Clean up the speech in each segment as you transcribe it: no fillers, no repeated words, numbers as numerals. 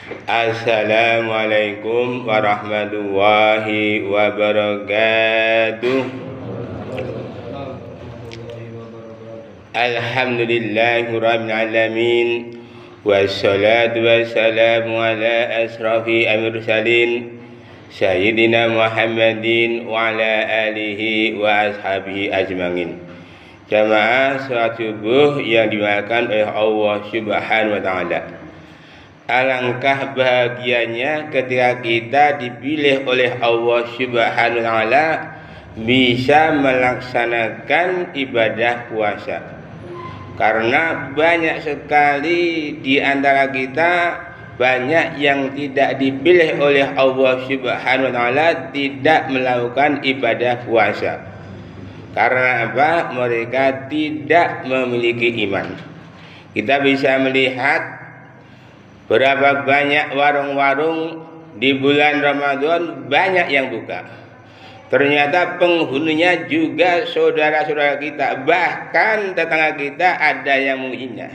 Assalamualaikum warahmatullahi wabarakatuh. Alhamdulillahirabbil alamin. Wassalatu wassalamu ala asrafi al-mursalin Sayyidina Muhammadin wa ala alihi wa ashabihi ajmain. Jamaah salat subuh yang dimuliakan oleh Allah Subhanahu wa taala. Alangkah bahagianya ketika kita dipilih oleh Allah Subhanahu wa taala bisa melaksanakan ibadah puasa. Karena banyak sekali di antara kita banyak yang tidak dipilih oleh Allah Subhanahu wa taala tidak melakukan ibadah puasa. Karena apa? Mereka tidak memiliki iman. Kita bisa melihat berapa banyak warung-warung di bulan Ramadan banyak yang buka. Ternyata penghuninya juga saudara-saudara kita, bahkan tetangga kita ada yang menghina,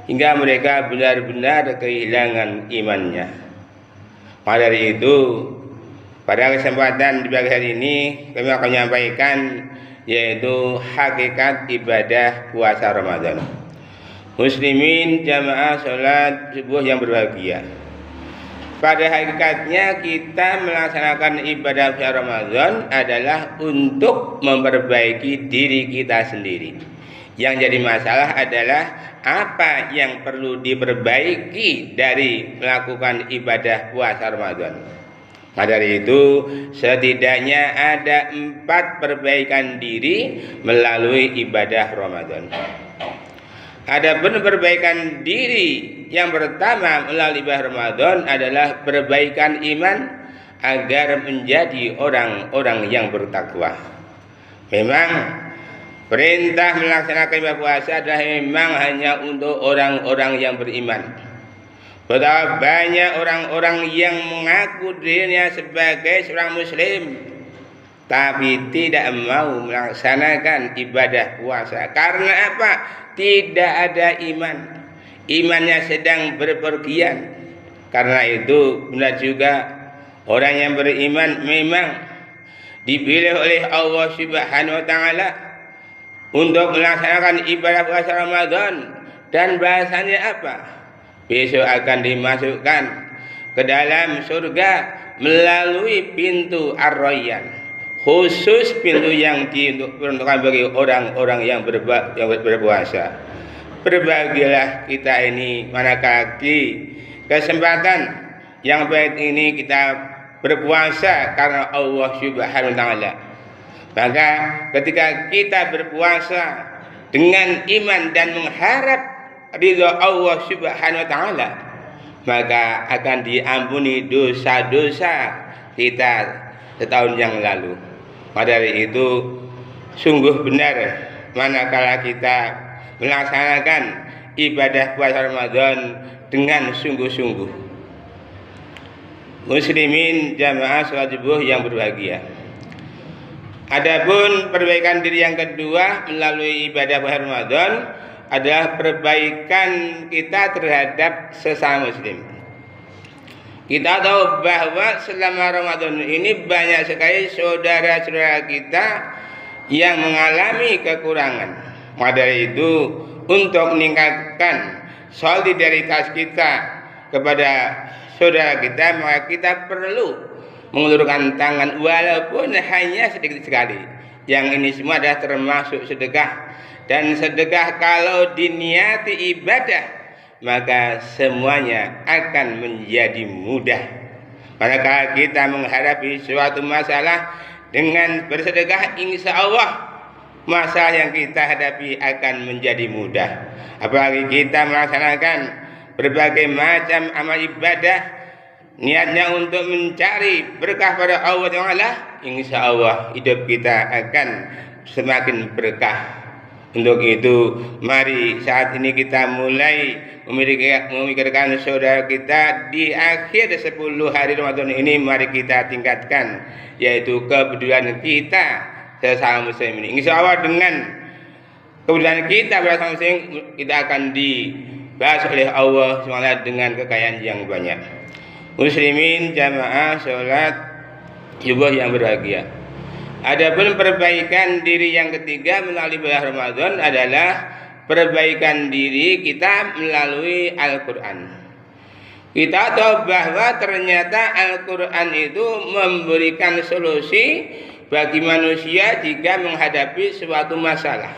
hingga mereka benar-benar kehilangan imannya. Maka dari itu, pada kesempatan di pagi hari ini kami akan menyampaikan yaitu hakikat ibadah puasa Ramadan. Muslimin jamaah sholat subuh yang berbahagia. Pada hakikatnya kita melaksanakan ibadah puasa Ramadan adalah untuk memperbaiki diri kita sendiri. Yang jadi masalah adalah apa yang perlu diperbaiki dari melakukan ibadah puasa Ramadan. Maka dari itu setidaknya ada 4 perbaikan diri melalui ibadah Ramadan. Adapun perbaikan diri yang pertama melalui ibadah Ramadan adalah perbaikan iman agar menjadi orang-orang yang bertakwa. Memang perintah melaksanakan ibadah puasa adalah memang hanya untuk orang-orang yang beriman. Betapa banyak orang-orang yang mengaku dirinya sebagai seorang muslim tapi tidak mau melaksanakan ibadah puasa. Karena apa? Tidak ada iman. Imannya sedang berpergian. Karena itu benar juga orang yang beriman memang dipilih oleh Allah Subhanahu wa taala untuk melaksanakan ibadah puasa Ramadan, dan bahasanya apa? Besok akan dimasukkan ke dalam surga melalui pintu Ar-Rayyan. Khusus pintu yang diperuntukkan bagi orang-orang yang berpuasa. Berbahagialah kita ini manakala kesempatan yang baik ini kita berpuasa karena Allah Subhanahu wa taala. Maka ketika kita berpuasa dengan iman dan mengharap ridha Allah Subhanahu wa taala, maka akan diampuni dosa-dosa kita setahun yang lalu. Maka dari itu sungguh benar manakala kita melaksanakan ibadah puasa Ramadan dengan sungguh-sungguh. Muslimin jamaah sholat subuh yang berbahagia. Adapun perbaikan diri yang kedua melalui ibadah puasa Ramadan adalah perbaikan kita terhadap sesama muslim. Kita tahu bahwa selama Ramadan ini banyak sekali saudara-saudara kita yang mengalami kekurangan. Maka dari itu untuk meningkatkan solidaritas kita kepada saudara kita, maka kita perlu mengulurkan tangan walaupun hanya sedikit sekali. Yang ini semua adalah termasuk sedekah. Dan sedekah kalau diniati ibadah, maka semuanya akan menjadi mudah. Manakala kita menghadapi suatu masalah dengan bersedekah, insya Allah masalah yang kita hadapi akan menjadi mudah. Apalagi kita melaksanakan berbagai macam amal ibadah, niatnya untuk mencari berkah pada Allah Ta'ala, insya Allah hidup kita akan semakin berkah. Untuk itu mari saat ini kita mulai memikirkan saudara kita di akhir 10 hari Ramadan ini. Mari kita tingkatkan yaitu kepedulian kita sesama muslim ini. Insya Allah dengan kepedulian kita bersama muslim, kita akan dibahas oleh Allah SWT dengan kekayaan yang banyak. muslimin jamaah sholat subuh yang berbahagia. Adapun perbaikan diri yang ketiga melalui bulan Ramadan adalah perbaikan diri kita melalui Al-Quran. Kita tahu bahwa ternyata Al-Quran itu memberikan solusi bagi manusia jika menghadapi suatu masalah.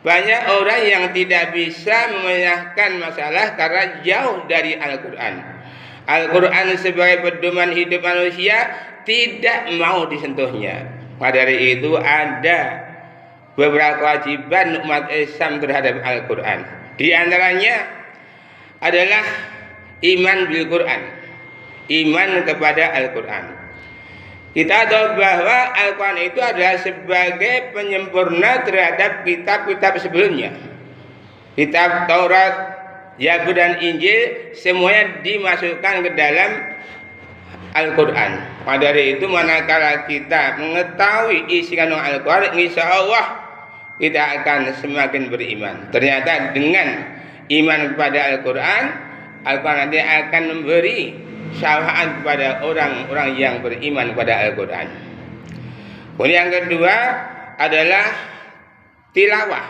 Banyak orang yang tidak bisa memecahkan masalah karena jauh dari Al-Quran. Al-Quran sebagai pedoman hidup manusia tidak mau disentuhnya. Maka dari itu ada beberapa kewajiban umat Islam terhadap Al-Quran. Di antaranya adalah iman bil Quran, iman kepada Al-Quran. Kita tahu bahwa Al-Quran itu adalah sebagai penyempurna terhadap kitab-kitab sebelumnya. Kitab Taurat, Zabur dan Injil semuanya dimasukkan ke dalam Al-Quran. Pada dari itu manakala kita mengetahui isi kandung Al-Quran, insya Allah kita akan semakin beriman. Ternyata dengan iman kepada Al-Quran, Al-Quran nanti akan memberi syafaat kepada orang-orang yang beriman kepada Al-Quran. Kemudian yang kedua adalah tilawah.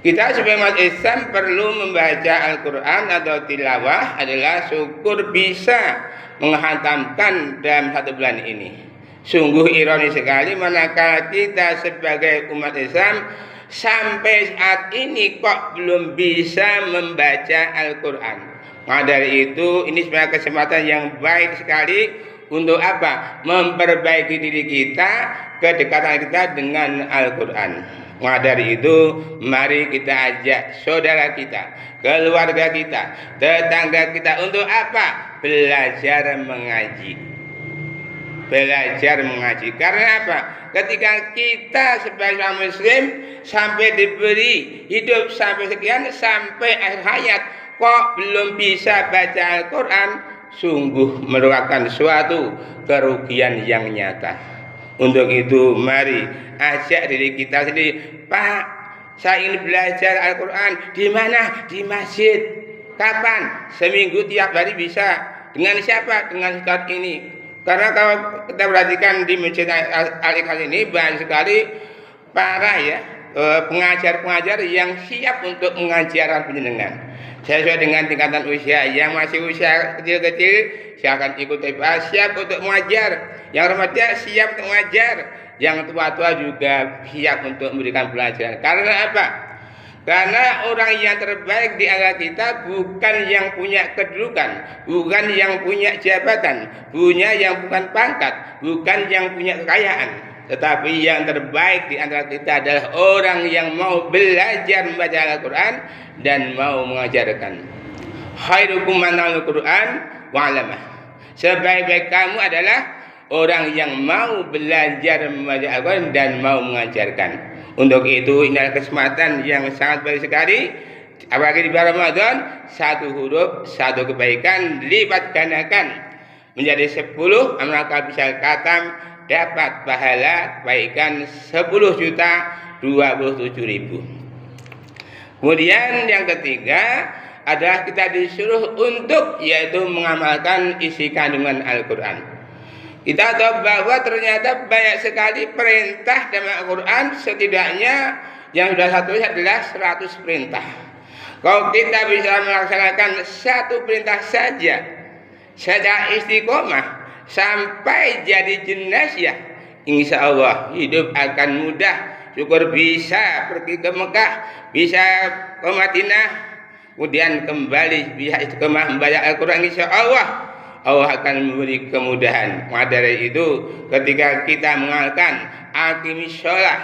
Kita sebagai umat Islam perlu membaca Al-Quran atau tilawah adalah syukur bisa menghantamkan dalam satu bulan ini. Sungguh ironis sekali manakala kita sebagai umat Islam sampai saat ini kok belum bisa membaca Al-Quran. Maka dari itu ini sebenarnya kesempatan yang baik sekali untuk apa? Memperbaiki diri kita, kedekatan kita dengan Al-Quran. Maka dari itu mari kita ajak saudara kita, keluarga kita, tetangga kita untuk apa? Belajar mengaji. Belajar mengaji. Karena apa? Ketika kita sebagai orang muslim sampai diberi hidup sampai sekian, sampai akhir hayat kok belum bisa baca Al-Quran, sungguh merupakan suatu kerugian yang nyata. Untuk itu mari ajak diri kita sendiri, Pak, saya ingin belajar Al-Quran. Di mana? Di masjid. Kapan? Seminggu tiap hari bisa. Dengan siapa? Dengan ustaz ini. Karena kalau kita perhatikan di Masjid Al-Ikhlas ini banyak sekali para pengajar-pengajar yang siap untuk mengajarkan penjenengan. Sesuai dengan tingkatan usia. Yang masih usia kecil-kecil silakan ikut TPA, siap untuk mengajar. Yang remaja siap untuk mengajar. Yang tua-tua juga siap untuk memberikan pelajaran. Karena apa? Karena orang yang terbaik di antara kita bukan yang punya kedudukan, bukan yang punya jabatan, yang bukan pangkat, bukan yang punya kekayaan. Tetapi yang terbaik di antara kita adalah orang yang mau belajar membaca Al-Quran dan mau mengajarkan. Khairukum man ta'allama Al-Quran wa 'allamah. Sebaik-baik kamu adalah orang yang mau belajar membaca Al-Quran dan mau mengajarkan. Untuk itu ini adalah kesempatan yang sangat baik sekali. Apalagi di bulan Ramadan, satu huruf, satu kebaikan lipat gandakan menjadi 10, maka bisa khatam dapat pahala kebaikan 10.027.000. Kemudian yang ketiga adalah kita disuruh untuk yaitu mengamalkan isi kandungan Al-Quran. Kita tahu bahwa ternyata banyak sekali perintah dalam Al-Quran, setidaknya yang sudah satu adalah 100 perintah. Kalau kita bisa melaksanakan satu perintah saja secara istiqomah sampai jadi jenazah, insya Allah hidup akan mudah. Syukur bisa pergi ke Mekah, bisa ke Madinah, kemudian kembali bisa istiqomah membaca Al-Quran, insya Allah Allah akan memberi kemudahan. Maka dari itu ketika kita mengamalkan aqimis sholat,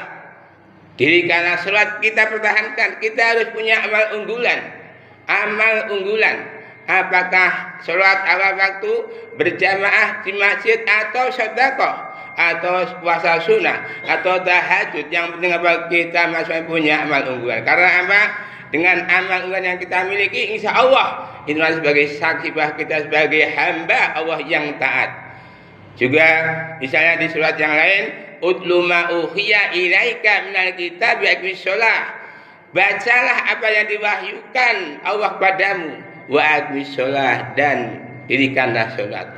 dirikanlah sholat kita pertahankan. Kita harus punya amal unggulan. Amal unggulan. Apakah sholat awal waktu berjamaah di masjid atau sedekah atau puasa sunnah atau tahajud. Yang penting apa? Kita masih punya amal unggulan. Karena apa? Dengan amal unggulan yang kita miliki, insya Allah inilah sebagai saksi bahwa kita sebagai hamba Allah yang taat. Juga misalnya di surat yang lain, utlu ma uhiya ilaika minal kitabi aqimis shalah. Bacalah apa yang diwahyukan Allah padamu wa aqimis shalah, dan dirikanlah sholat.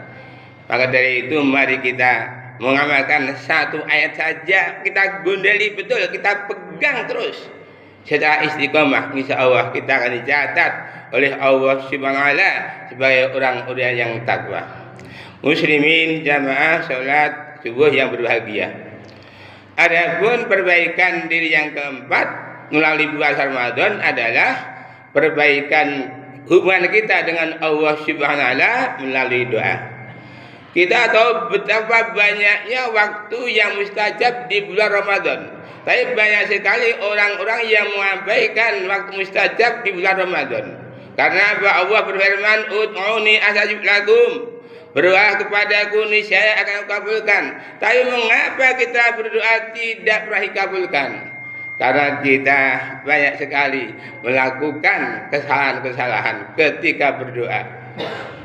Maka dari itu mari kita mengamalkan satu ayat saja, kita gondeli betul, kita pegang terus secara istiqomah. Insya Allah kita akan dicatat oleh Allah Subhanahu wa Ta'ala sebagai orang-orang yang takwa. Muslimin jamaah sholat subuh yang berbahagia. Adapun perbaikan diri yang keempat melalui puasa Ramadan adalah perbaikan hubungan kita dengan Allah Subhanahu wa Ta'ala melalui doa. Kita tahu betapa banyaknya waktu yang mustajab di bulan Ramadan. Tapi banyak sekali orang-orang yang mengabaikan waktu mustajab di bulan Ramadan. Karena Allah berfirman, "Ud'uni astajib lakum." Berdoa kepadaku niscaya akan kabulkan. Tapi mengapa kita berdoa tidak pernah dikabulkan? Karena kita banyak sekali melakukan kesalahan-kesalahan ketika berdoa.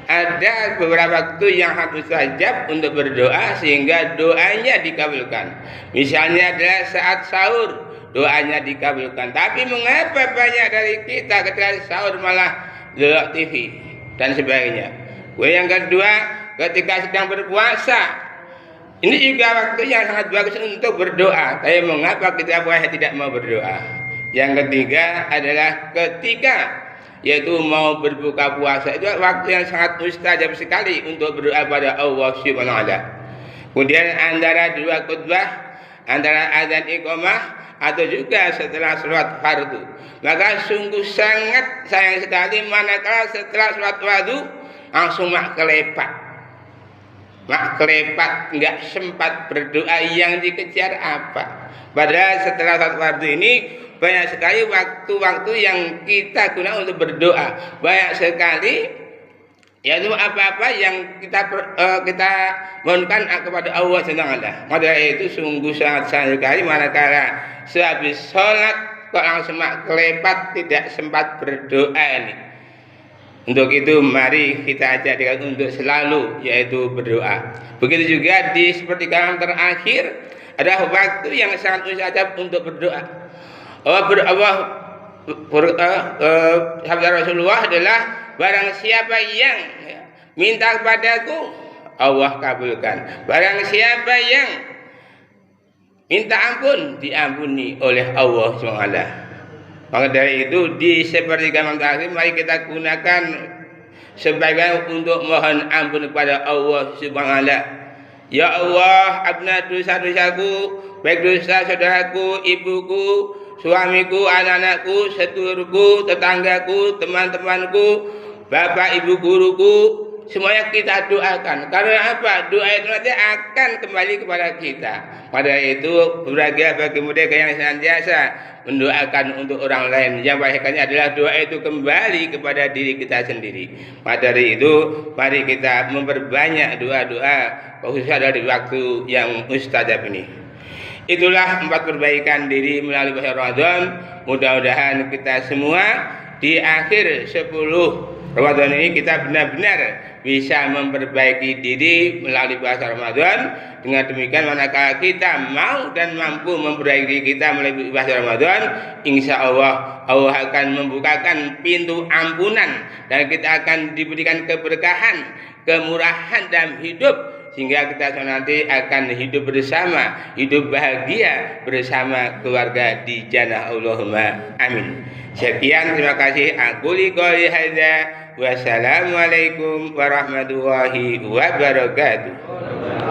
Ada beberapa waktu yang harus mustajab untuk berdoa sehingga doanya dikabulkan. Misalnya adalah saat sahur, doanya dikabulkan. Tapi mengapa banyak dari kita ketika sahur malah lihat TV dan sebagainya? Yang kedua, ketika sedang berpuasa, ini juga waktu yang sangat bagus untuk berdoa. Tapi mengapa kita puasa tidak mau berdoa? Yang ketiga adalah ketika yaitu mau berbuka puasa, itu waktu yang sangat mustajab sekali untuk berdoa pada Allah Subhanahu wa Ta'ala. Kemudian antara dua khutbah, antara azan iqamah atau juga setelah sholat fardu, maka sungguh sangat sayang sekali manakala setelah sholat fardu langsung mak kelepat, nggak sempat berdoa. Yang dikejar apa? Padahal setelah sholat fardu ini banyak sekali waktu-waktu yang kita gunakan untuk berdoa. Banyak sekali yaitu apa-apa yang kita mohonkan kepada Allah Subhanahu wa Ta'ala. Maka itu sungguh sangat sayang sekali manakala sehabis sholat kok langsung mak kelepat, tidak sempat berdoa ini. Untuk itu mari kita jadikan untuk selalu yaitu berdoa. Begitu juga di sepertiga terakhir ada waktu yang sangat mustajab untuk berdoa. Sabda Rasulullah adalah barang siapa yang minta kepadaku Allah kabulkan. Barang siapa yang minta ampun diampuni oleh Allah SWT. Maka dari itu di sepertiga malam terakhir mari kita gunakan sebagai untuk mohon ampun kepada Allah Subhanahu wa Ta'ala. Ya Allah, ampunilah dosa-dosaku, baik dosa saudaraku, ibuku, suamiku, anak-anakku, sedulurku, tetanggaku, teman-temanku, bapak ibu guruku, semuanya kita doakan. Karena apa? Doa itu nanti akan kembali kepada kita. Pada itu berbahagia bagi mereka yang senantiasa mendoakan untuk orang lain. Yang baiknya adalah doa itu kembali kepada diri kita sendiri. Pada dari itu mari kita memperbanyak doa-doa khususnya dari waktu yang mustajab ini. Itulah 4 perbaikan diri melalui puasa Ramadan. Mudah-mudahan kita semua di akhir 10 Ramadan ini kita benar-benar bisa memperbaiki diri melalui puasa Ramadan. Dengan demikian manakala kita mau dan mampu memperbaiki diri kita melalui puasa Ramadan, insya Allah Allah akan membukakan pintu ampunan dan kita akan diberikan keberkahan, kemurahan dalam hidup, sehingga kita nanti akan hidup bersama, hidup bahagia bersama keluarga di jannah. Allahumma amin. Sekian, terima kasih. Aku qouli hadza. Wassalamualaikum warahmatullahi wabarakatuh.